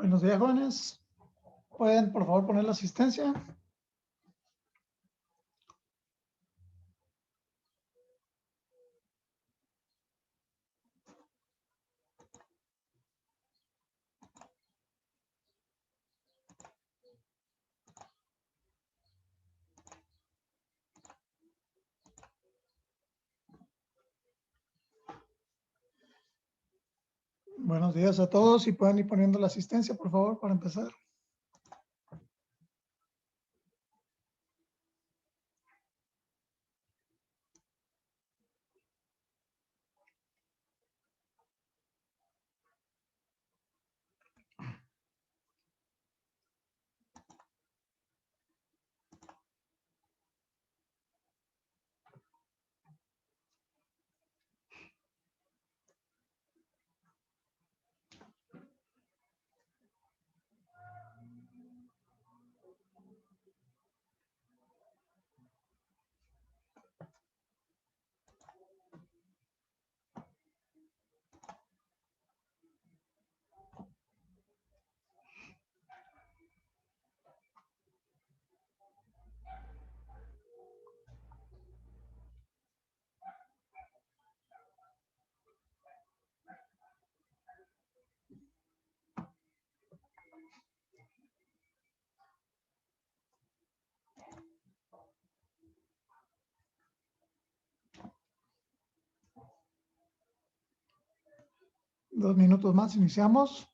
Buenos días, jóvenes. ¿Pueden, por favor, poner la asistencia? Buenos días a todos. Si pueden ir poniendo la asistencia, por favor, para empezar. Dos minutos más, iniciamos.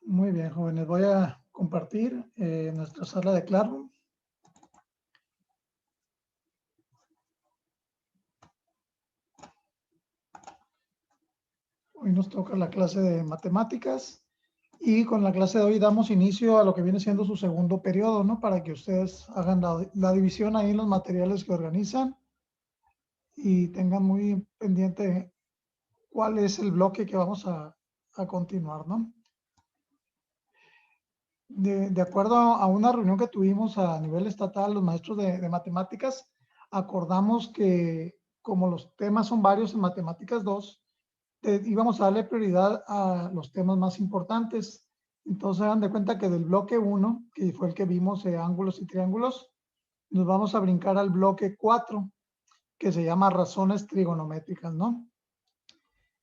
Muy bien, jóvenes. Voy a compartir nuestra sala de Classroom. Hoy nos toca la clase de matemáticas y con la clase de hoy damos inicio a lo que viene siendo su segundo periodo, ¿no? Para que ustedes hagan la división ahí en los materiales que organizan y tengan muy pendiente cuál es el bloque que vamos a continuar, ¿no? De acuerdo a una reunión que tuvimos a nivel estatal, los maestros de matemáticas, acordamos que como los temas son varios en matemáticas 2, íbamos a darle prioridad a los temas más importantes. Entonces, hagan de cuenta que del bloque 1, que fue el que vimos, ángulos y triángulos, nos vamos a brincar al bloque 4, que se llama razones trigonométricas, ¿no?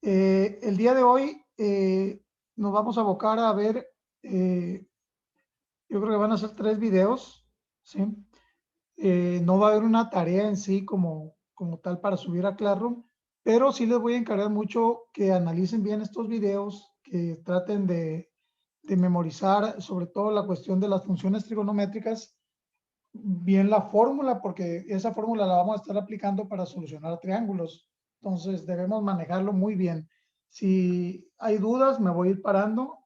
El día de hoy nos vamos a abocar a ver, yo creo que van a ser 3 videos, ¿sí? No va a haber una tarea en sí como tal para subir a Classroom, pero sí les voy a encargar mucho que analicen bien estos videos, que traten de memorizar sobre todo la cuestión de las funciones trigonométricas, bien la fórmula, porque esa fórmula la vamos a estar aplicando para solucionar triángulos. Entonces debemos manejarlo muy bien. Si hay dudas, me voy a ir parando,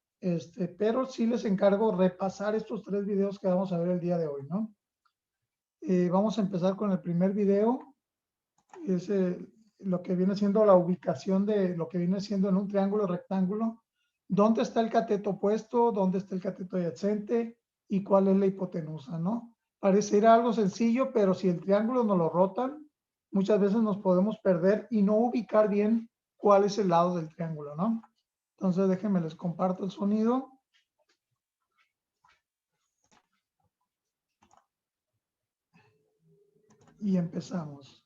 pero sí les encargo repasar estos 3 videos que vamos a ver el día de hoy, ¿no? Vamos a empezar con el primer video. Es lo que viene siendo la ubicación de lo que viene siendo en un triángulo rectángulo. ¿Dónde está el cateto opuesto? ¿Dónde está el cateto adyacente? ¿Y cuál es la hipotenusa, no? Pareciera algo sencillo, pero si el triángulo nos lo rotan, muchas veces nos podemos perder y no ubicar bien cuál es el lado del triángulo, ¿no? Entonces déjenme les comparto el sonido. Y empezamos.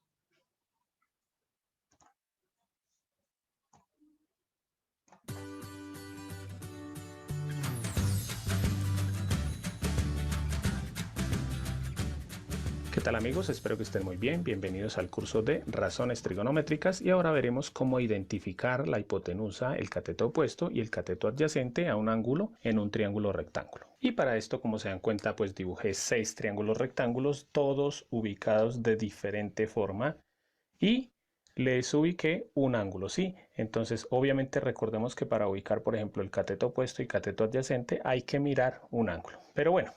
¿Qué tal amigos? Espero que estén muy bien. Bienvenidos al curso de razones trigonométricas y ahora veremos cómo identificar la hipotenusa, el cateto opuesto y el cateto adyacente a un ángulo en un triángulo rectángulo. Y para esto, como se dan cuenta, pues dibujé 6 triángulos rectángulos, todos ubicados de diferente forma y les ubiqué un ángulo, ¿sí? Entonces, obviamente recordemos que para ubicar, por ejemplo, el cateto opuesto y cateto adyacente hay que mirar un ángulo. Pero bueno,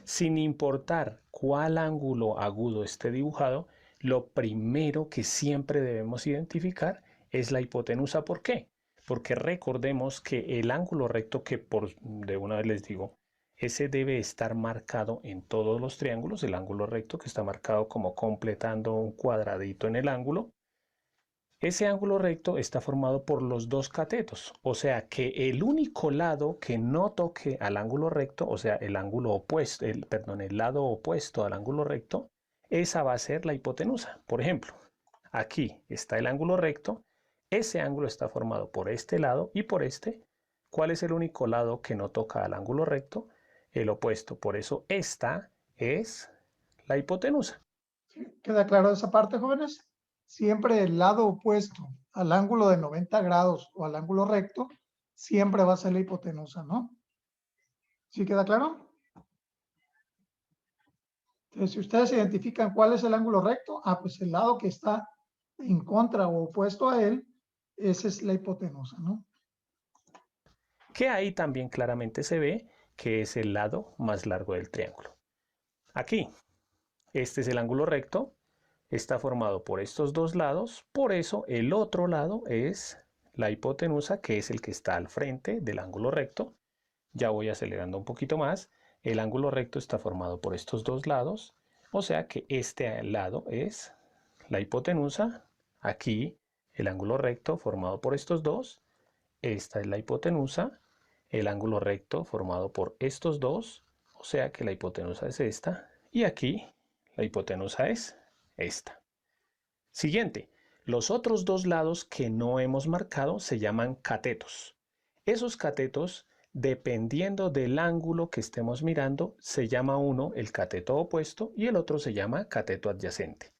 Sin importar cuál ángulo agudo esté dibujado, lo primero que siempre debemos identificar es la hipotenusa. ¿Por qué? Porque recordemos que el ángulo recto, de una vez les digo, ese debe estar marcado en todos los triángulos, el ángulo recto que está marcado como completando un cuadradito en el ángulo. Ese ángulo recto está formado por los dos catetos, o sea que el único lado que no toque al ángulo recto, o sea, el ángulo opuesto, el lado opuesto al ángulo recto, esa va a ser la hipotenusa. Por ejemplo, aquí está el ángulo recto, ese ángulo está formado por este lado y por este. ¿Cuál es el único lado que no toca al ángulo recto? El opuesto. Por eso esta es la hipotenusa. ¿Queda claro esa parte, jóvenes? Siempre el lado opuesto al ángulo de 90 grados o al ángulo recto, siempre va a ser la hipotenusa, ¿no? ¿Sí queda claro? Entonces, si ustedes identifican cuál es el ángulo recto, pues el lado que está en contra o opuesto a él, esa es la hipotenusa, ¿no? Que ahí también claramente se ve que es el lado más largo del triángulo. Aquí, este es el ángulo recto, está formado por estos dos lados, por eso el otro lado es la hipotenusa, que es el que está al frente del ángulo recto. Ya voy acelerando un poquito más. El ángulo recto está formado por estos dos lados, o sea que este lado es la hipotenusa. Aquí el ángulo recto formado por estos dos, esta es la hipotenusa, el ángulo recto formado por estos dos, o sea que la hipotenusa es esta, y aquí la hipotenusa es esta. Siguiente, los otros dos lados que no hemos marcado se llaman catetos. Esos catetos, dependiendo del ángulo que estemos mirando, se llama uno el cateto opuesto y el otro se llama cateto adyacente.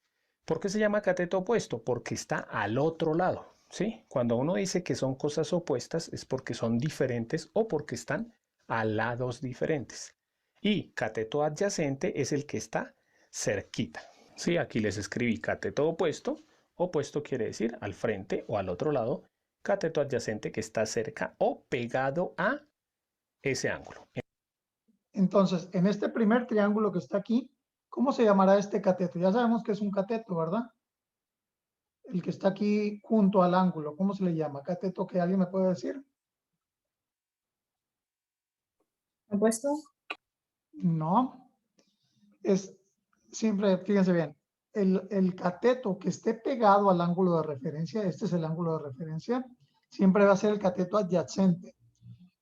¿Por qué se llama cateto opuesto? Porque está al otro lado, ¿sí? Cuando uno dice que son cosas opuestas es porque son diferentes o porque están a lados diferentes. Y cateto adyacente es el que está cerquita. Sí, aquí les escribí cateto opuesto. Opuesto quiere decir al frente o al otro lado. Cateto adyacente que está cerca o pegado a ese ángulo. Entonces, en este primer triángulo que está aquí, ¿cómo se llamará este cateto? Ya sabemos que es un cateto, ¿verdad? El que está aquí junto al ángulo, ¿cómo se le llama? ¿Cateto que alguien me puede decir? ¿Opuesto? No, es siempre, fíjense bien, el cateto que esté pegado al ángulo de referencia, este es el ángulo de referencia, siempre va a ser el cateto adyacente.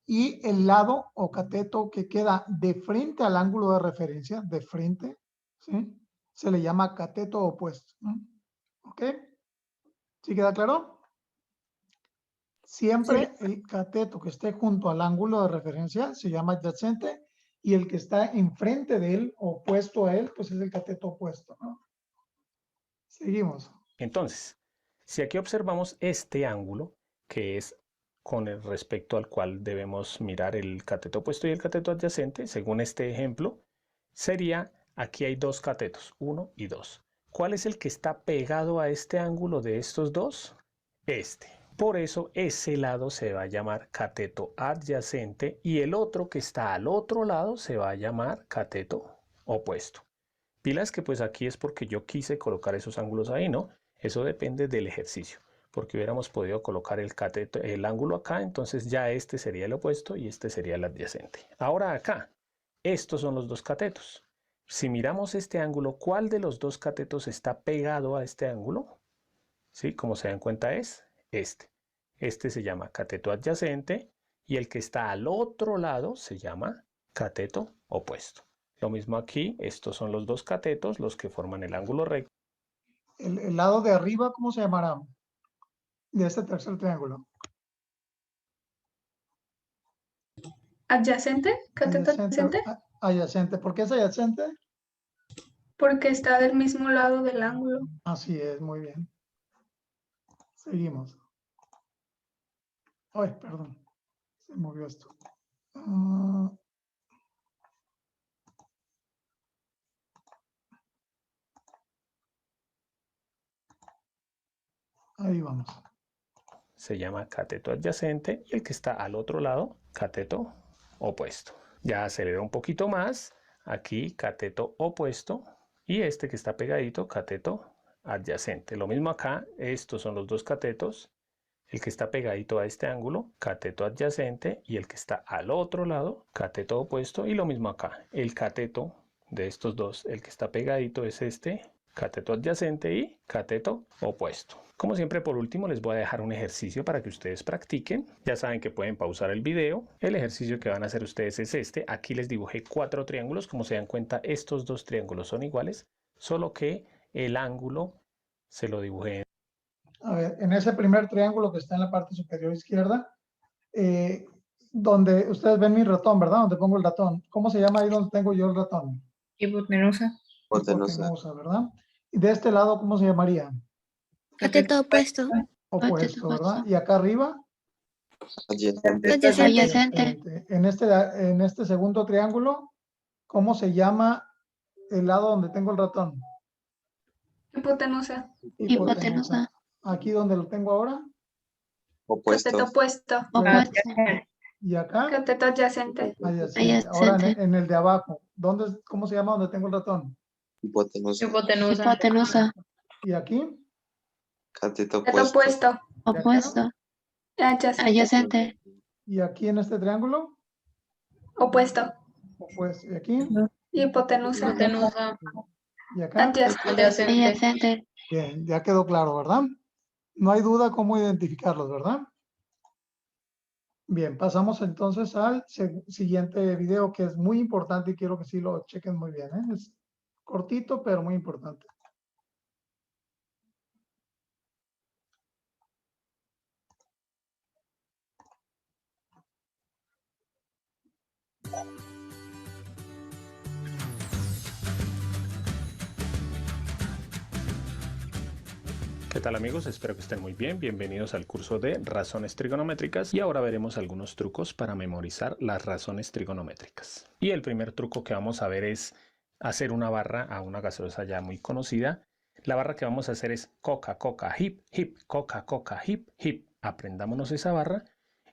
Y el lado o cateto que queda de frente al ángulo de referencia, de frente, ¿sí? Se le llama cateto opuesto, ¿no? ¿Ok? ¿Sí queda claro? Siempre Sí. el cateto que esté junto al ángulo de referencia se llama adyacente y el que está enfrente de él, opuesto a él, pues es el cateto opuesto, ¿no? Seguimos. Entonces, si aquí observamos este ángulo, que es con el respecto al cual debemos mirar el cateto opuesto y el cateto adyacente, según este ejemplo, sería, aquí hay dos catetos, 1 y 2. ¿Cuál es el que está pegado a este ángulo de estos dos? Este. Por eso ese lado se va a llamar cateto adyacente y el otro que está al otro lado se va a llamar cateto opuesto. Pilas que pues aquí es porque yo quise colocar esos ángulos ahí, ¿no? Eso depende del ejercicio, porque hubiéramos podido colocar el ángulo acá, entonces ya este sería el opuesto y este sería el adyacente. Ahora acá, estos son los dos catetos. Si miramos este ángulo, ¿cuál de los dos catetos está pegado a este ángulo? ¿Sí? Como se dan cuenta es este. Este se llama cateto adyacente y el que está al otro lado se llama cateto opuesto. Lo mismo aquí, estos son los dos catetos, los que forman el ángulo recto. El lado de arriba, ¿cómo se llamará? De este tercer triángulo. ¿Adyacente? ¿Cateto Adyacente, adyacente? adyacente. ¿Por qué es adyacente? Porque está del mismo lado del ángulo. Así es, muy bien. Seguimos. Ay, perdón. Se movió esto. Ahí vamos. Se llama cateto adyacente y el que está al otro lado, cateto opuesto. Ya acelero un poquito más. aquí cateto opuesto y este que está pegadito, cateto adyacente. Lo mismo acá, estos son los dos catetos, el que está pegadito a este ángulo, cateto adyacente, y el que está al otro lado, cateto opuesto, y lo mismo acá, el cateto de estos dos, el que está pegadito es este, cateto adyacente y cateto opuesto. Como siempre, por último, les voy a dejar un ejercicio para que ustedes practiquen. Ya saben que pueden pausar el video. El ejercicio que van a hacer ustedes es este. Aquí les dibujé 4 triángulos. Como se dan cuenta, estos 2 triángulos son iguales, solo que el ángulo se lo dibujé. A ver, en ese primer triángulo que está en la parte superior izquierda, donde ustedes ven mi ratón, ¿verdad? Donde pongo el ratón. ¿Cómo se llama ahí donde tengo yo el ratón? Hipotenusa. Hipotenusa, ¿verdad? Y de este lado, ¿cómo se llamaría? Cateto opuesto. Opuesto, ¿verdad? Y acá arriba, Adyacente. adyacente. En este segundo triángulo, ¿cómo se llama el lado donde tengo el ratón? Hipotenusa. Hipotenusa. Aquí donde lo tengo ahora. Cateto opuesto. Opuesto. Y acá, Cateto adyacente. adyacente. Ahora Adyacente. en el de abajo, ¿cómo se llama donde tengo el ratón? Hipotenusa. Y aquí, Cateto opuesto. Opuesto. Adyacente. Adyacente. y aquí en este triángulo, Opuesto. opuesto. Y aquí, Hipotenusa. y acá. Adyacente. Adyacente. Bien, ya quedó claro, ¿verdad? No hay duda cómo identificarlos, ¿verdad? Bien, pasamos entonces al siguiente video que es muy importante y quiero que sí lo chequen muy bien, ¿eh? Es cortito, pero muy importante. ¿Qué tal amigos? Espero que estén muy bien. Bienvenidos al curso de razones trigonométricas y ahora veremos algunos trucos para memorizar las razones trigonométricas. Y el primer truco que vamos a ver es hacer una barra a una gaseosa ya muy conocida. La barra que vamos a hacer es coca, coca, hip, hip, coca, coca, hip, hip. Aprendámonos esa barra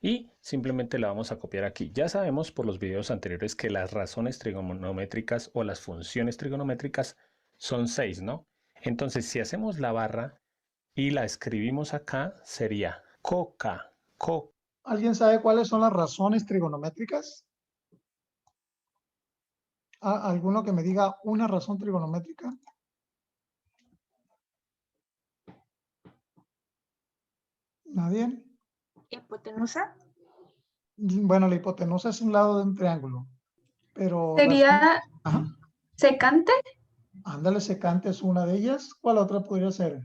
y simplemente la vamos a copiar aquí. Ya sabemos por los videos anteriores que las razones trigonométricas o las funciones trigonométricas son 6, ¿no? Entonces, si hacemos la barra y la escribimos acá, sería coca, coca. ¿Alguien sabe cuáles son las razones trigonométricas? ¿Alguno que me diga una razón trigonométrica? ¿Nadie? Hipotenusa. Bueno, la hipotenusa es un lado de un triángulo, pero... Sería Ajá. secante. Ándale, secante es una de ellas. ¿Cuál otra podría ser?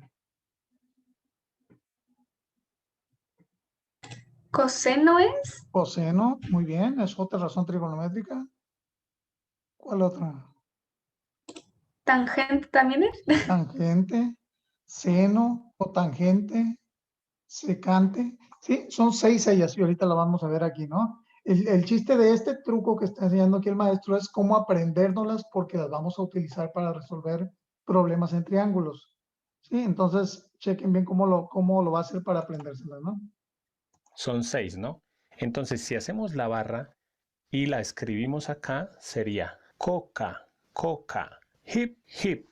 Coseno es. Coseno, muy bien, es otra razón trigonométrica. ¿Cuál otra? Tangente también es. Tangente, seno o tangente, secante. Sí, son 6 ellas y ahorita la vamos a ver aquí, ¿no? El chiste de este truco que está enseñando aquí el maestro es cómo aprendérnoslas porque las vamos a utilizar para resolver problemas en triángulos. Sí, entonces chequen bien cómo lo va a hacer para aprendérselas, ¿no? Son 6, ¿no? Entonces, si hacemos la barra y la escribimos acá, sería coca, coca, hip, hip.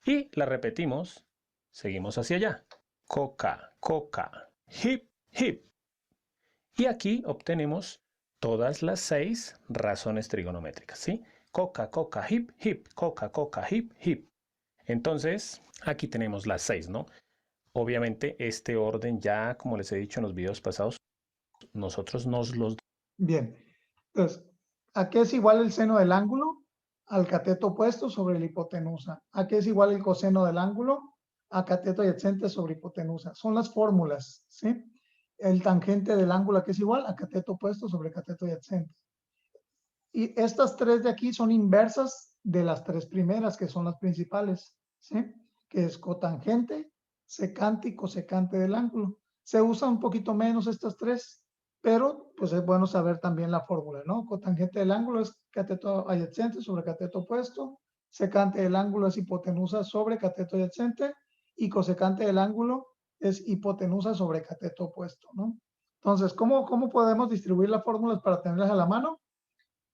Y la repetimos, seguimos hacia allá. Coca, coca, hip, hip. Y aquí obtenemos todas las 6 razones trigonométricas, ¿sí? Coca, coca, hip, hip, coca, coca, hip, hip. Entonces, aquí tenemos las 6, ¿no? Obviamente, este orden ya, como les he dicho en los videos pasados, nosotros nos los... Bien, entonces, ¿a qué es igual el seno del ángulo? Al cateto opuesto sobre la hipotenusa. ¿A qué es igual el coseno del ángulo? A cateto adyacente sobre hipotenusa. Son las fórmulas, ¿sí? El tangente del ángulo, ¿a qué es igual? A cateto opuesto sobre cateto adyacente. Y estas 3 de aquí son inversas de las 3 primeras, que son las principales, ¿sí? Que es cotangente, secante y cosecante del ángulo. Se usan un poquito menos estas 3, pero pues es bueno saber también la fórmula, ¿no? Cotangente del ángulo es cateto adyacente sobre cateto opuesto, secante del ángulo es hipotenusa sobre cateto adyacente y cosecante del ángulo es hipotenusa sobre cateto opuesto, ¿no? Entonces, ¿cómo podemos distribuir las fórmulas para tenerlas a la mano?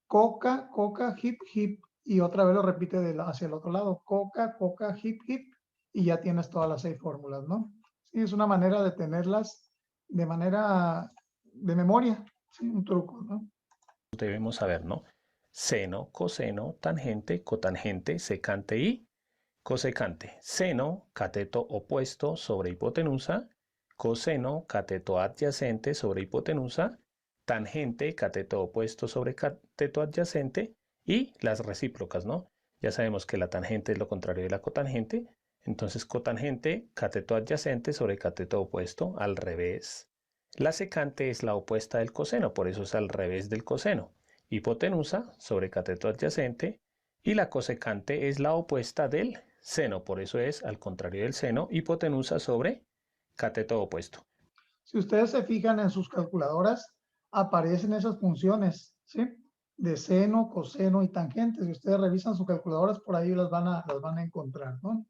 coca, coca, hip, hip, y otra vez lo repite hacia el otro lado, coca, coca, hip, hip, y ya tienes todas las 6 fórmulas, ¿no? Sí, es una manera de tenerlas de manera de memoria, ¿sí? Un truco, ¿no? Debemos saber, ¿no? Seno, coseno, tangente, cotangente, secante y cosecante. Seno, cateto opuesto sobre hipotenusa. Coseno, cateto adyacente sobre hipotenusa. Tangente, cateto opuesto sobre cateto adyacente. Y las recíprocas, ¿no? Ya sabemos que la tangente es lo contrario de la cotangente. Entonces, cotangente, cateto adyacente sobre cateto opuesto, al revés. La secante es la opuesta del coseno, por eso es al revés del coseno. Hipotenusa sobre cateto adyacente y la cosecante es la opuesta del seno, por eso es al contrario del seno, hipotenusa sobre cateto opuesto. Si ustedes se fijan en sus calculadoras, aparecen esas funciones, ¿sí? De seno, coseno y tangente. Si ustedes revisan sus calculadoras, por ahí las van a encontrar, ¿no?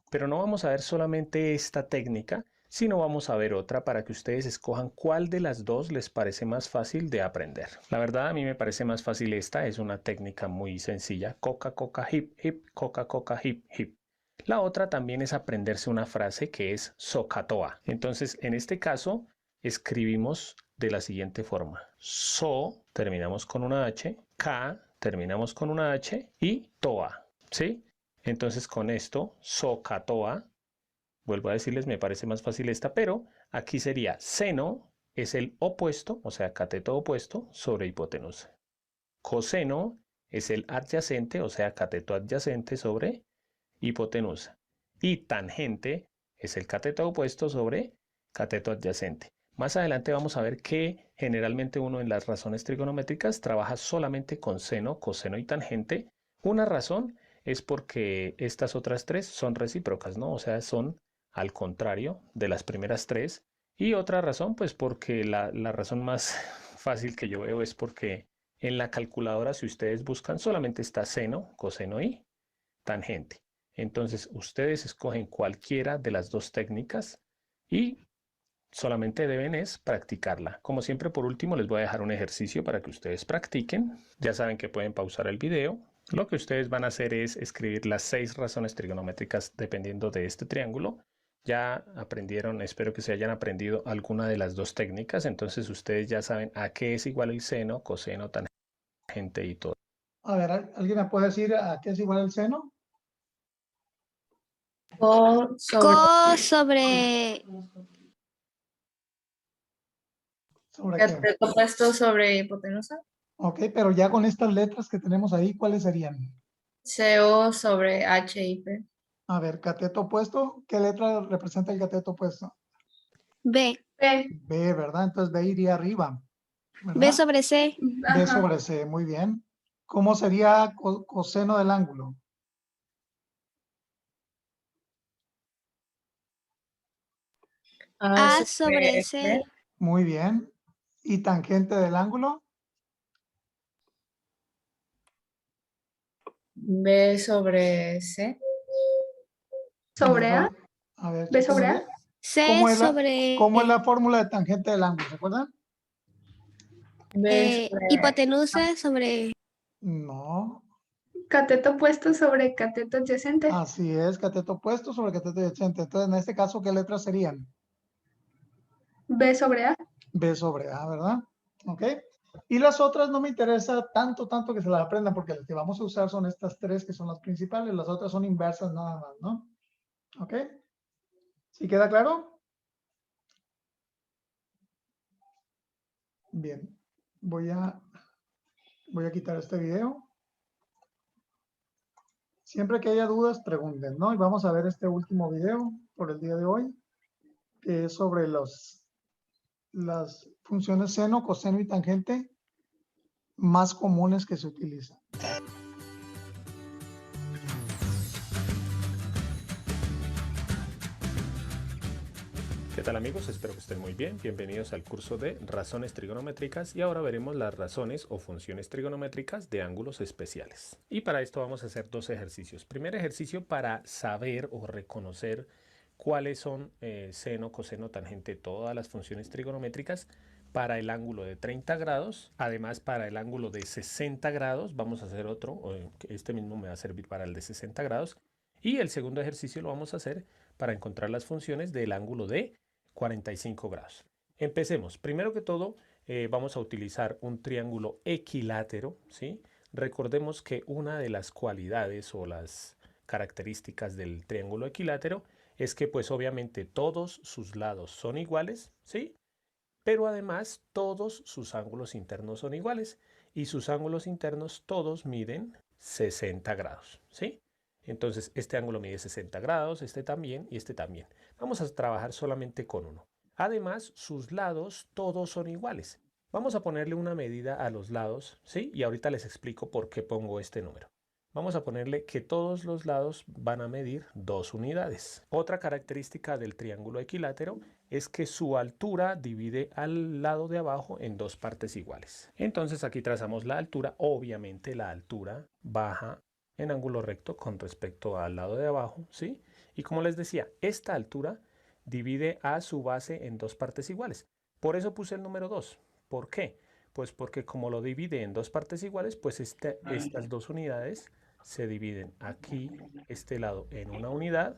Pero no vamos a ver solamente esta técnica, sino vamos a ver otra para que ustedes escojan cuál de las dos les parece más fácil de aprender. La verdad, a mí me parece más fácil esta, es una técnica muy sencilla. Coca, coca, hip, hip, coca, coca, hip, hip. La otra también es aprenderse una frase que es socatoa. Entonces, en este caso, escribimos de la siguiente forma. So, terminamos con una H, ka, terminamos con una H y toa, ¿sí? Entonces con esto, socatoa, vuelvo a decirles, me parece más fácil esta, pero aquí sería seno, es el opuesto, o sea, cateto opuesto sobre hipotenusa. Coseno es el adyacente, o sea, cateto adyacente sobre hipotenusa. Y tangente es el cateto opuesto sobre cateto adyacente. Más adelante vamos a ver que generalmente uno en las razones trigonométricas trabaja solamente con seno, coseno y tangente. Una razón es porque estas otras tres son recíprocas, ¿no? O sea, son al contrario de las primeras tres. Y otra razón, pues porque la razón más fácil que yo veo es porque en la calculadora, si ustedes buscan, solamente está seno, coseno y tangente. Entonces, ustedes escogen cualquiera de las dos técnicas y solamente deben es practicarla. Como siempre, por último, les voy a dejar un ejercicio para que ustedes practiquen. Ya saben que pueden pausar el video. Lo que ustedes van a hacer es escribir las 6 razones trigonométricas dependiendo de este triángulo. Ya aprendieron, espero que se hayan aprendido alguna de las dos técnicas. Entonces, ustedes ya saben a qué es igual el seno, coseno, tangente y todo. A ver, ¿alguien me puede decir a qué es igual el seno? Co sobre Co sobre ¿Sobre qué? cateto opuesto sobre hipotenusa. Ok, pero ya con estas letras que tenemos ahí, ¿cuáles serían? CO sobre HIP. A ver, cateto opuesto, ¿qué letra representa el cateto opuesto? B. B. B, ¿verdad? Entonces B iría arriba, B ¿verdad? sobre C. B Ajá. sobre C, muy bien. ¿Cómo sería coseno del ángulo? A sobre C. Muy bien. ¿Y tangente del ángulo? B sobre C. ¿Sobre A? A ver, ¿B sobre A? C ¿cómo es sobre la fórmula de tangente del ángulo? ¿Se acuerdan? B sobre hipotenusa sobre No. Cateto opuesto sobre cateto adyacente. Así es, cateto opuesto sobre cateto adyacente. Entonces, en este caso, ¿qué letras serían? B sobre A. B sobre A, ¿verdad? Ok. Y las otras no me interesa tanto que se las aprendan, porque las que vamos a usar son estas tres que son las principales. Las otras son inversas nada más, ¿no? Ok. ¿Sí queda claro? Bien. Voy a quitar este video. Siempre que haya dudas, pregunten, ¿no? Y vamos a ver este último video por el día de hoy, que es sobre las funciones seno, coseno y tangente más comunes que se utilizan. ¿Qué tal amigos? Espero que estén muy bien. Bienvenidos al curso de razones trigonométricas y ahora veremos las razones o funciones trigonométricas de ángulos especiales. Y para esto vamos a hacer dos ejercicios. Primer ejercicio para saber o reconocer cuáles son seno, coseno, tangente, todas las funciones trigonométricas para el ángulo de 30 grados. Además, para el ángulo de 60 grados, vamos a hacer otro, este mismo me va a servir para el de 60 grados. Y el segundo ejercicio lo vamos a hacer para encontrar las funciones del ángulo de 45 grados. Empecemos. Primero que todo, vamos a utilizar un triángulo equilátero, ¿sí? Recordemos que una de las cualidades o las características del triángulo equilátero es que pues obviamente todos sus lados son iguales, ¿sí? Pero además todos sus ángulos internos son iguales y sus ángulos internos todos miden 60 grados, ¿sí? Entonces este ángulo mide 60 grados, este también y este también. Vamos a trabajar solamente con uno. Además, sus lados todos son iguales. Vamos a ponerle una medida a los lados, ¿sí? Y ahorita les explico por qué pongo este número. Vamos a ponerle que todos los lados van a medir 2 unidades. Otra característica del triángulo equilátero es que su altura divide al lado de abajo en 2 partes iguales. Entonces aquí trazamos la altura. Obviamente la altura baja en ángulo recto con respecto al lado de abajo, ¿sí? Y como les decía, esta altura divide a su base en 2 partes iguales. Por eso puse el número 2. ¿Por qué? Pues porque como lo divide en 2 partes iguales, pues estas 2 unidades se dividen aquí, este lado en una unidad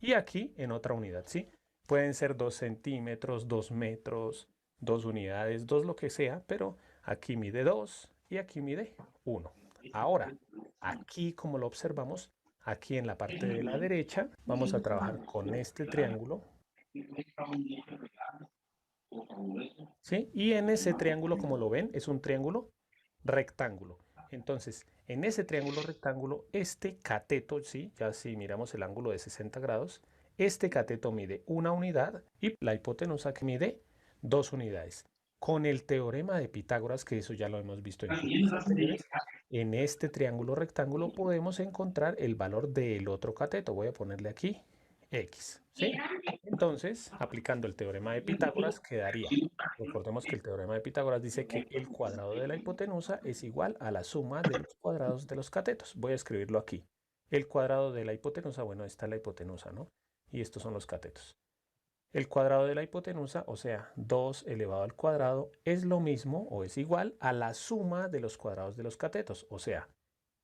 y aquí en otra unidad, ¿sí? Pueden ser 2 centímetros, 2 metros, 2 unidades, 2 lo que sea, pero aquí mide 2 y aquí mide 1. Ahora, aquí como lo observamos, aquí en la parte de la derecha, vamos a trabajar con este triángulo, ¿sí? Y en ese triángulo, como lo ven, es un triángulo rectángulo. Entonces, en ese triángulo rectángulo, este cateto, ¿sí? Ya si miramos el ángulo de 60 grados, este cateto mide 1 unidad y la hipotenusa que mide 2 unidades. Con el teorema de Pitágoras, que eso ya lo hemos visto en clases anteriores, en este triángulo rectángulo podemos encontrar el valor del otro cateto. Voy a ponerle aquí X, ¿sí? Entonces, aplicando el teorema de Pitágoras, quedaría. Recordemos que el teorema de Pitágoras dice que el cuadrado de la hipotenusa es igual a la suma de los cuadrados de los catetos. Voy a escribirlo aquí. El cuadrado de la hipotenusa, bueno, esta es la hipotenusa, ¿no? Y estos son los catetos. El cuadrado de la hipotenusa, o sea, 2 elevado al cuadrado, es lo mismo o es igual a la suma de los cuadrados de los catetos. O sea,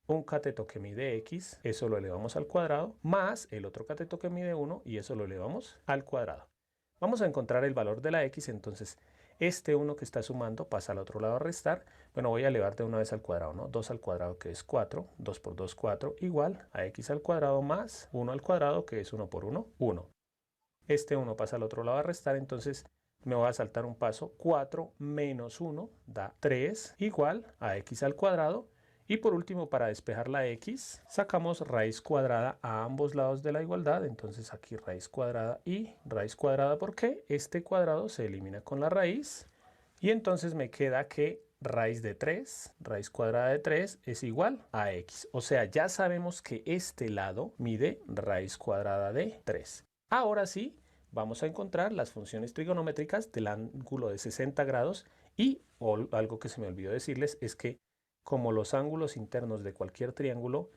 un cateto que mide X, eso lo elevamos al cuadrado, más el otro cateto que mide 1 y eso lo elevamos al cuadrado. Vamos a encontrar el valor de la X, entonces este 1 que está sumando pasa al otro lado a restar. Bueno, voy a elevar de una vez al cuadrado, ¿no? 2 al cuadrado que es 4, 2 por 2, 4, igual a X al cuadrado más 1 al cuadrado que es 1 por 1, 1. Este 1 pasa al otro lado a restar, entonces me voy a saltar un paso. 4 menos 1 da 3 igual a X al cuadrado. Y por último, para despejar la X, sacamos raíz cuadrada a ambos lados de la igualdad. Entonces aquí raíz cuadrada y raíz cuadrada, porque este cuadrado se elimina con la raíz. Y entonces me queda que raíz de 3, raíz cuadrada de 3 es igual a X. O sea, ya sabemos que este lado mide raíz cuadrada de 3. Ahora sí, vamos a encontrar las funciones trigonométricas del ángulo de 60 grados. Y algo que se me olvidó decirles es que como los ángulos internos de cualquier triángulo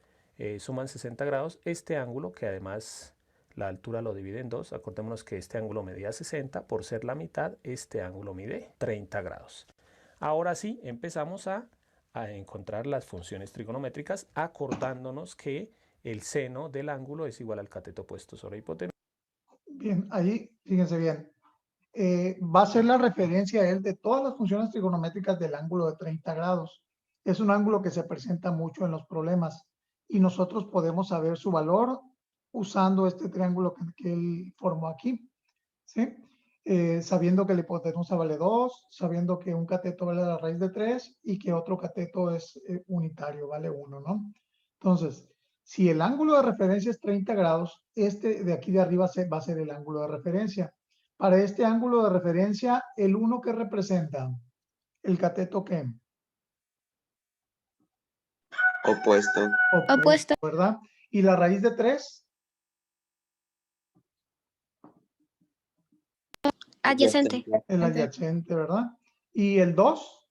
suman 60 grados, este ángulo, que además la altura lo divide en 2, acordémonos que este ángulo medía 60, por ser la mitad, este ángulo mide 30 grados. Ahora sí, empezamos a encontrar las funciones trigonométricas, acordándonos que el seno del ángulo es igual al cateto opuesto sobre hipotenusa. Bien, ahí, fíjense bien. Va a ser la referencia a él de todas las funciones trigonométricas del ángulo de 30 grados. Es un ángulo que se presenta mucho en los problemas y nosotros podemos saber su valor usando este triángulo que él formó aquí, ¿sí? Sabiendo que la hipotenusa vale 2, sabiendo que un cateto vale la raíz de 3 y que otro cateto es unitario, vale 1, ¿no? Entonces, si el ángulo de referencia es 30 grados, este de aquí de arriba va a ser el ángulo de referencia. Para este ángulo de referencia, el 1 que representa, el cateto ¿qué? Opuesto. Opuesto. ¿Verdad? ¿Y la raíz de 3? Adyacente. El adyacente, ¿verdad? ¿Y el 2?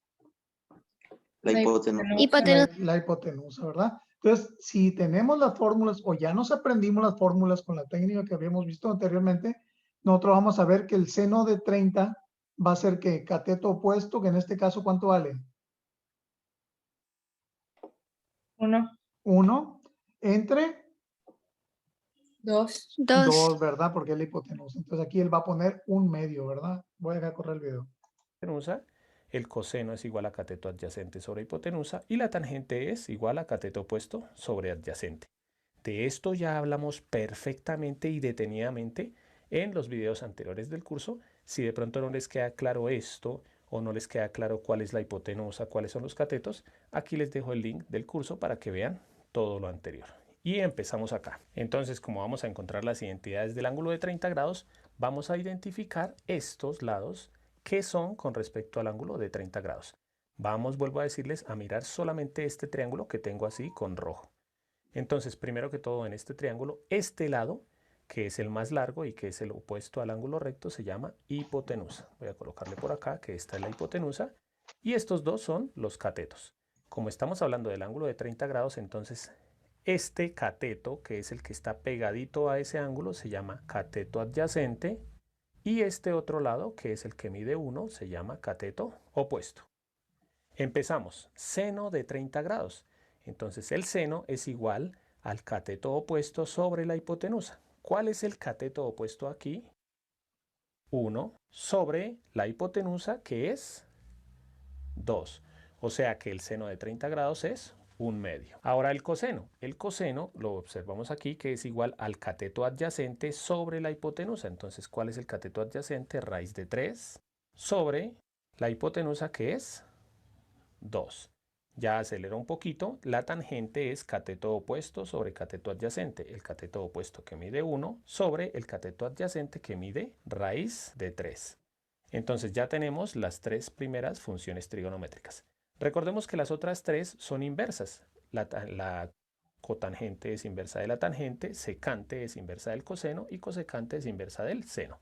La hipotenusa. Hipotenusa. La hipotenusa, ¿verdad? Entonces, si tenemos las fórmulas o ya nos aprendimos las fórmulas con la técnica que habíamos visto anteriormente, nosotros vamos a ver que el seno de 30 va a ser que cateto opuesto, que en este caso, ¿cuánto vale? 1, 1 entre 2, 2. 2, ¿verdad? Porque es la hipotenusa. Entonces aquí él va a poner un medio, ¿verdad? Voy a dejar correr el video. Hipotenusa, el coseno es igual a cateto adyacente sobre hipotenusa y la tangente es igual a cateto opuesto sobre adyacente. De esto ya hablamos perfectamente y detenidamente en los videos anteriores del curso. Si de pronto no les queda claro esto o no les queda claro cuál es la hipotenusa, cuáles son los catetos, aquí les dejo el link del curso para que vean todo lo anterior. Y empezamos acá. Entonces, como vamos a encontrar las identidades del ángulo de 30 grados, vamos a identificar estos lados que son con respecto al ángulo de 30 grados. Vamos, vuelvo a decirles, a mirar solamente este triángulo que tengo así con rojo. Entonces, primero que todo, en este triángulo, este lado, que es el más largo y que es el opuesto al ángulo recto, se llama hipotenusa. Voy a colocarle por acá que esta es la hipotenusa. Y estos dos son los catetos. Como estamos hablando del ángulo de 30 grados, entonces este cateto, que es el que está pegadito a ese ángulo, se llama cateto adyacente. Y este otro lado, que es el que mide 1, se llama cateto opuesto. Empezamos. Seno de 30 grados. Entonces el seno es igual al cateto opuesto sobre la hipotenusa. ¿Cuál es el cateto opuesto aquí? 1 sobre la hipotenusa, que es 2. O sea que el seno de 30 grados es 1/2. Ahora el coseno. El coseno lo observamos aquí, que es igual al cateto adyacente sobre la hipotenusa. Entonces, ¿cuál es el cateto adyacente? Raíz de 3 sobre la hipotenusa, que es 2. Ya acelero un poquito, la tangente es cateto opuesto sobre cateto adyacente. El cateto opuesto que mide 1 sobre el cateto adyacente que mide raíz de 3. Entonces ya tenemos las tres primeras funciones trigonométricas. Recordemos que las otras tres son inversas. La cotangente es inversa de la tangente, secante es inversa del coseno y cosecante es inversa del seno.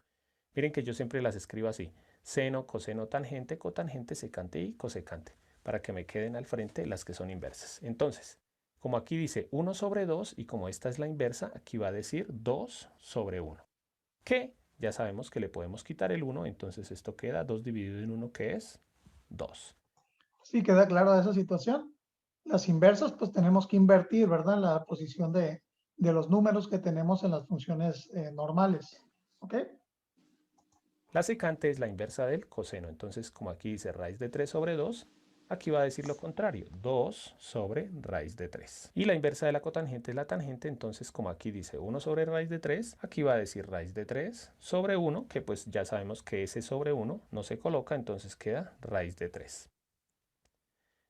Miren que yo siempre las escribo así: seno, coseno, tangente, cotangente, secante y cosecante, para que me queden al frente las que son inversas. Entonces, como aquí dice 1 sobre 2 y como esta es la inversa, aquí va a decir 2 sobre 1. Que ya sabemos que le podemos quitar el 1, entonces esto queda 2 dividido en 1, que es 2. Sí, queda claro de esa situación. Las inversas, pues tenemos que invertir, ¿verdad? La posición de los números que tenemos en las funciones normales. ¿Ok? La secante es la inversa del coseno. Entonces, como aquí dice raíz de 3 sobre 2, aquí va a decir lo contrario, 2 sobre raíz de 3. Y la inversa de la cotangente es la tangente. Entonces, como aquí dice 1 sobre raíz de 3, aquí va a decir raíz de 3 sobre 1, que pues ya sabemos que ese sobre 1 no se coloca, entonces queda raíz de 3.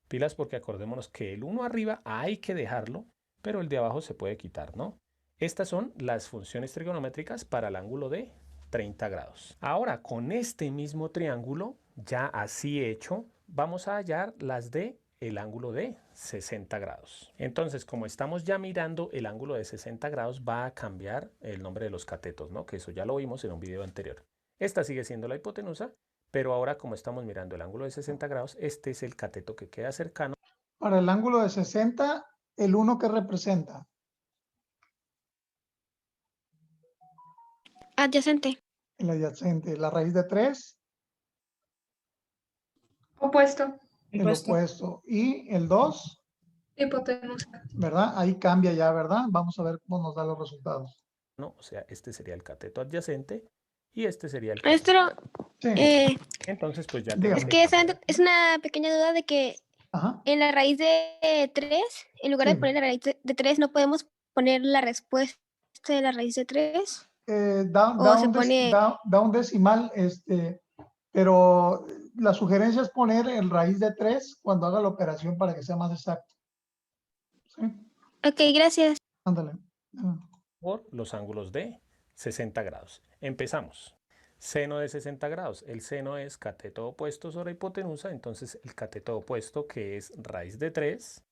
Pilas, porque acordémonos que el 1 arriba hay que dejarlo, pero el de abajo se puede quitar, ¿no? Estas son las funciones trigonométricas para el ángulo de 30 grados. Ahora, con este mismo triángulo, ya así hecho, vamos a hallar las de el ángulo de 60 grados. Entonces, como estamos ya mirando el ángulo de 60 grados, va a cambiar el nombre de los catetos, ¿no? Que eso ya lo vimos en un video anterior. Esta sigue siendo la hipotenusa, pero ahora, como estamos mirando el ángulo de 60 grados, este es el cateto que queda cercano. Para el ángulo de 60, ¿el 1 qué representa? Adyacente. El adyacente. La raíz de 3, Opuesto. el opuesto. opuesto. Y el 2, Hipotenusa. ¿verdad? Ahí cambia ya, ¿verdad? Vamos a ver cómo nos da los resultados. ¿no? O sea, este sería el cateto adyacente y este sería el Maestro, Sí, Entonces, pues ya dígame. es que es una pequeña duda de que Ajá. en la raíz de 3, en lugar de Sí. poner la raíz de 3, no podemos poner la respuesta de la raíz de 3. Da un decimal, pero la sugerencia es poner el raíz de 3 cuando haga la operación para que sea más exacto. ¿Sí? Ok, gracias. Ándale. por los ángulos de 60 grados. Empezamos. Seno de 60 grados. El seno es cateto opuesto sobre hipotenusa, entonces el cateto opuesto, que es raíz de 3,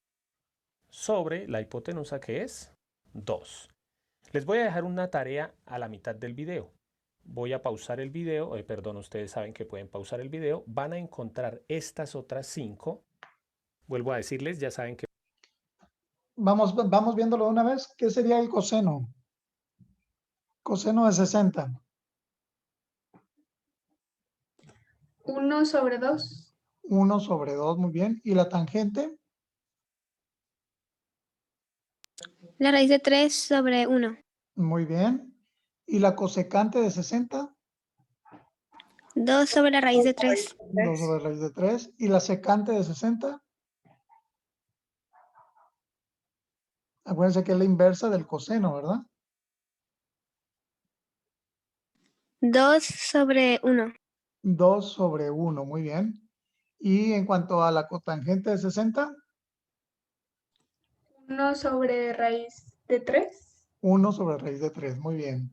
sobre la hipotenusa, que es 2. Les voy a dejar una tarea a la mitad del video. Voy a pausar el video, perdón, ustedes saben que pueden pausar el video. Van a encontrar estas otras 5. Vuelvo a decirles, ya saben que Vamos viéndolo de una vez. ¿Qué sería el coseno? Coseno de 60. 1 sobre 2. 1 sobre 2, muy bien. ¿Y la tangente? La raíz de 3 sobre 1. Muy bien. ¿Y la cosecante de 60? 2 sobre la raíz de 3. 2 sobre raíz de 3. ¿Y la secante de 60? Acuérdense que es la inversa del coseno, ¿verdad? 2 sobre 1. 2 sobre 1, muy bien. Y en cuanto a la cotangente de 60, 1 sobre raíz de 3. 1 sobre raíz de 3, muy bien.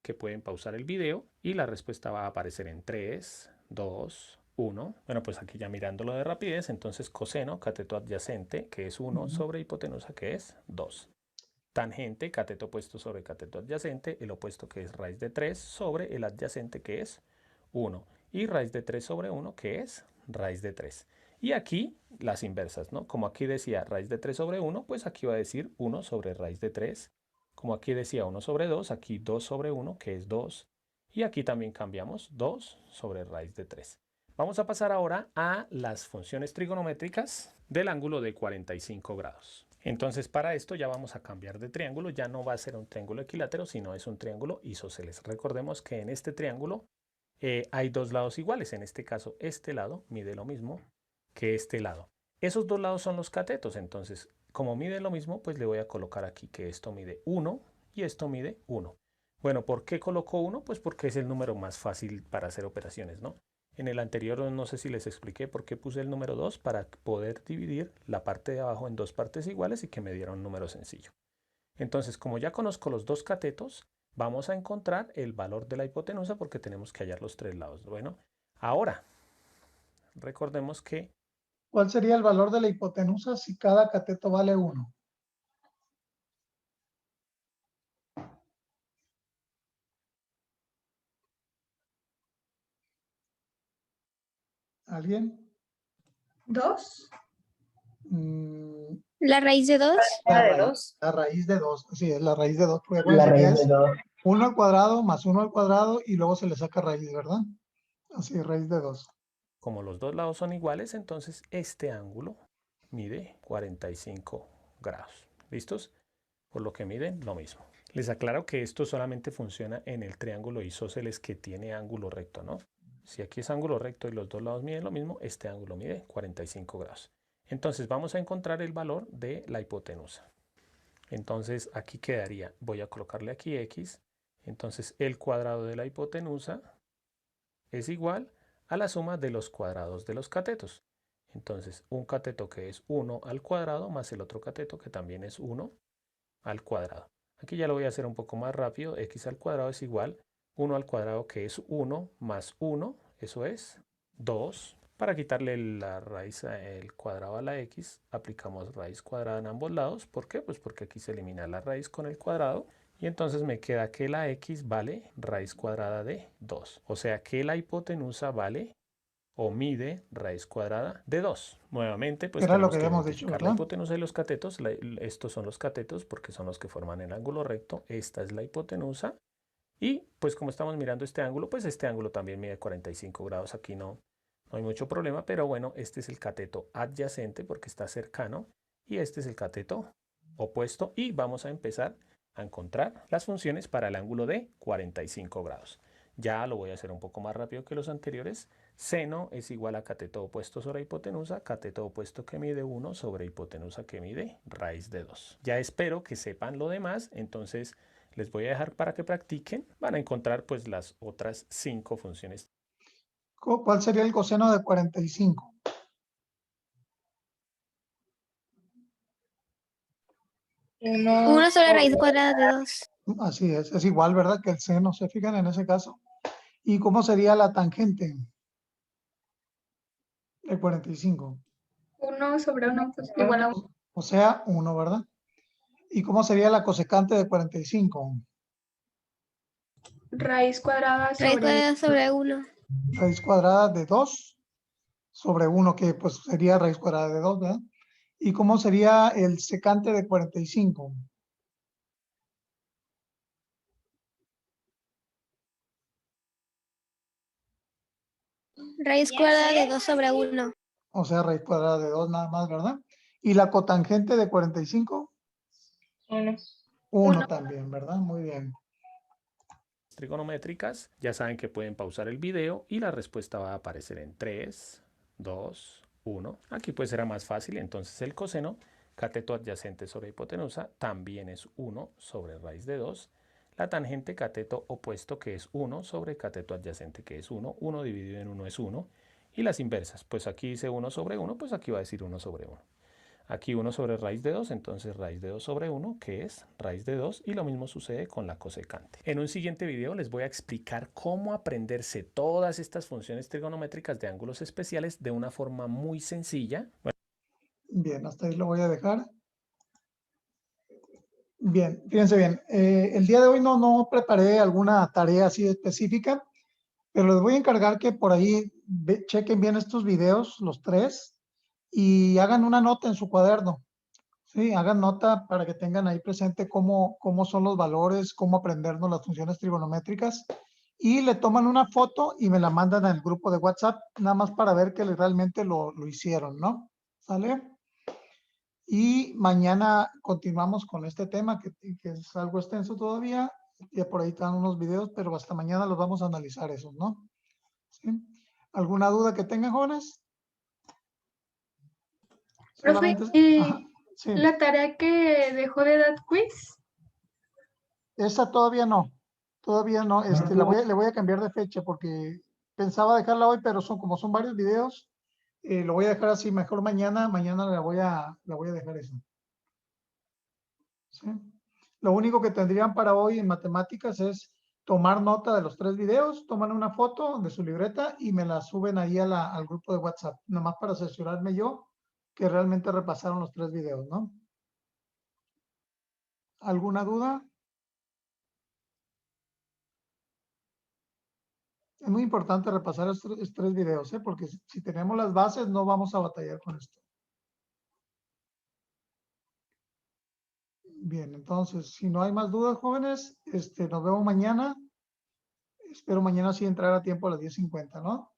Que pueden pausar el video y la respuesta va a aparecer en 3, 2, 1. Bueno, pues aquí ya mirándolo de rapidez, entonces coseno, cateto adyacente, que es 1 sobre hipotenusa, que es 2. Tangente, cateto opuesto sobre cateto adyacente, el opuesto que es raíz de 3 sobre el adyacente que es 1. Y raíz de 3 sobre 1 que es raíz de 3. Y aquí las inversas, ¿no? Como aquí decía raíz de 3 sobre 1, pues aquí va a decir 1 sobre raíz de 3. Como aquí decía 1 sobre 2, aquí 2 sobre 1 que es 2. Y aquí también cambiamos 2 sobre raíz de 3. Vamos a pasar ahora a las funciones trigonométricas del ángulo de 45 grados. Entonces para esto ya vamos a cambiar de triángulo, ya no va a ser un triángulo equilátero, sino es un triángulo isósceles. Recordemos que en este triángulo hay dos lados iguales, en este caso este lado mide lo mismo que este lado. Esos dos lados son los catetos, entonces como mide lo mismo, pues le voy a colocar aquí que esto mide 1 y esto mide 1. Bueno, ¿por qué coloco 1? Pues porque es el número más fácil para hacer operaciones, ¿no? En el anterior no sé si les expliqué por qué puse el número 2 para poder dividir la parte de abajo en dos partes iguales y que me diera un número sencillo. Entonces, como ya conozco los dos catetos, vamos a encontrar el valor de la hipotenusa porque tenemos que hallar los tres lados. Bueno, ahora, recordemos que... ¿Cuál sería el valor de la hipotenusa si cada cateto vale 1? ¿Alguien? 2. La raíz de 2. La raíz de 2. Sí, es la raíz de 2. Porque acuérdense que es 1 al cuadrado más 1 al cuadrado y luego se le saca raíz, ¿verdad? Así, raíz de 2. Como los dos lados son iguales, entonces este ángulo mide 45 grados. ¿Listos? Por lo que miden lo mismo. Les aclaro que esto solamente funciona en el triángulo isósceles que tiene ángulo recto, ¿no? Si aquí es ángulo recto y los dos lados miden lo mismo, este ángulo mide 45 grados. Entonces vamos a encontrar el valor de la hipotenusa. Entonces aquí quedaría, voy a colocarle aquí x, entonces el cuadrado de la hipotenusa es igual a la suma de los cuadrados de los catetos. Entonces un cateto que es 1 al cuadrado más el otro cateto que también es 1 al cuadrado. Aquí ya lo voy a hacer un poco más rápido. X al cuadrado es igual 1 al cuadrado que es 1 más 1, eso es 2. Para quitarle la raíz el cuadrado a la x, aplicamos raíz cuadrada en ambos lados. ¿Por qué? Pues porque aquí se elimina la raíz con el cuadrado. Y entonces me queda que la x vale raíz cuadrada de 2. O sea que la hipotenusa vale o mide raíz cuadrada de 2. Nuevamente, pues Era lo tenemos que que habíamos dicho, identificar la ¿verdad? hipotenusa y los catetos. Estos son los catetos porque son los que forman el ángulo recto. Esta es la hipotenusa. Y pues como estamos mirando este ángulo, pues este ángulo también mide 45 grados. Aquí no hay mucho problema, pero bueno, este es el cateto adyacente porque está cercano. Y este es el cateto opuesto. Y vamos a empezar a encontrar las funciones para el ángulo de 45 grados. Ya lo voy a hacer un poco más rápido que los anteriores. Seno es igual a cateto opuesto sobre hipotenusa, cateto opuesto que mide 1 sobre hipotenusa que mide raíz de 2. Ya espero que sepan lo demás, entonces les voy a dejar para que practiquen. Van a encontrar pues las otras 5 funciones. ¿Cuál sería el coseno de 45? Uno sobre la raíz cuadrada de 2. Así es igual, ¿verdad? Que el seno, ¿se fijan en ese caso? ¿Y cómo sería la tangente de 45? 1 sobre 1 pues, igual a 1. O sea, 1, ¿verdad? ¿Y cómo sería la cosecante de 45? Raíz cuadrada Raíz sobre cuadrada sobre 1. Raíz cuadrada de 2 sobre 1, que pues sería raíz cuadrada de 2, ¿verdad? ¿Y cómo sería el secante de 45? Raíz cuadrada de 2 sobre 1. O sea, raíz cuadrada de 2 nada más, ¿verdad? ¿Y la cotangente de 45? 1. 1 también, ¿verdad? Muy bien. Trigonométricas, ya saben que pueden pausar el video y la respuesta va a aparecer en 3, 2, 1. Aquí pues será más fácil, entonces el coseno, cateto adyacente sobre hipotenusa, también es 1 sobre raíz de 2. La tangente cateto opuesto, que es 1 sobre cateto adyacente, que es 1. 1 dividido en 1 es 1. Y las inversas, pues aquí dice 1 sobre 1, pues aquí va a decir 1 sobre 1. Aquí 1 sobre raíz de 2, entonces raíz de 2 sobre 1, que es raíz de 2, y lo mismo sucede con la cosecante. En un siguiente video les voy a explicar cómo aprenderse todas estas funciones trigonométricas de ángulos especiales de una forma muy sencilla. Bien, hasta ahí lo voy a dejar. Bien, fíjense bien. El día de hoy no preparé alguna tarea así específica, pero les voy a encargar que por ahí chequen bien estos videos, los 3, y hagan una nota en su cuaderno. Sí, hagan nota para que tengan ahí presente cómo son los valores, cómo aprendernos las funciones trigonométricas, y le toman una foto y me la mandan al grupo de WhatsApp, nada más para ver que realmente lo hicieron, ¿no? ¿Sale? Y mañana continuamos con este tema que es algo extenso todavía. Ya por ahí están unos videos, pero hasta mañana los vamos a analizar esos, ¿no? ¿Sí? ¿Alguna duda que tengan, jóvenes? Profe, Ajá, sí. la tarea que dejó de dar quiz, Esa todavía no. Todavía no. Le voy a cambiar de fecha porque pensaba dejarla hoy, pero como son varios videos, lo voy a dejar así. Mejor mañana. Mañana la voy a dejar esa. ¿Sí? Lo único que tendrían para hoy en matemáticas es tomar nota de los 3 videos, toman una foto de su libreta y me la suben ahí al grupo de WhatsApp, nomás para asegurarme yo que realmente repasaron los 3 videos, ¿no? ¿Alguna duda? Es muy importante repasar estos 3 videos, porque si tenemos las bases no vamos a batallar con esto. Bien, entonces, si no hay más dudas, jóvenes, nos vemos mañana. Espero mañana sí entrar a tiempo a las 10:50, ¿no?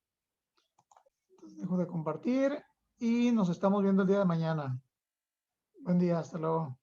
Entonces, dejo de compartir y nos estamos viendo el día de mañana. Buen día, hasta luego.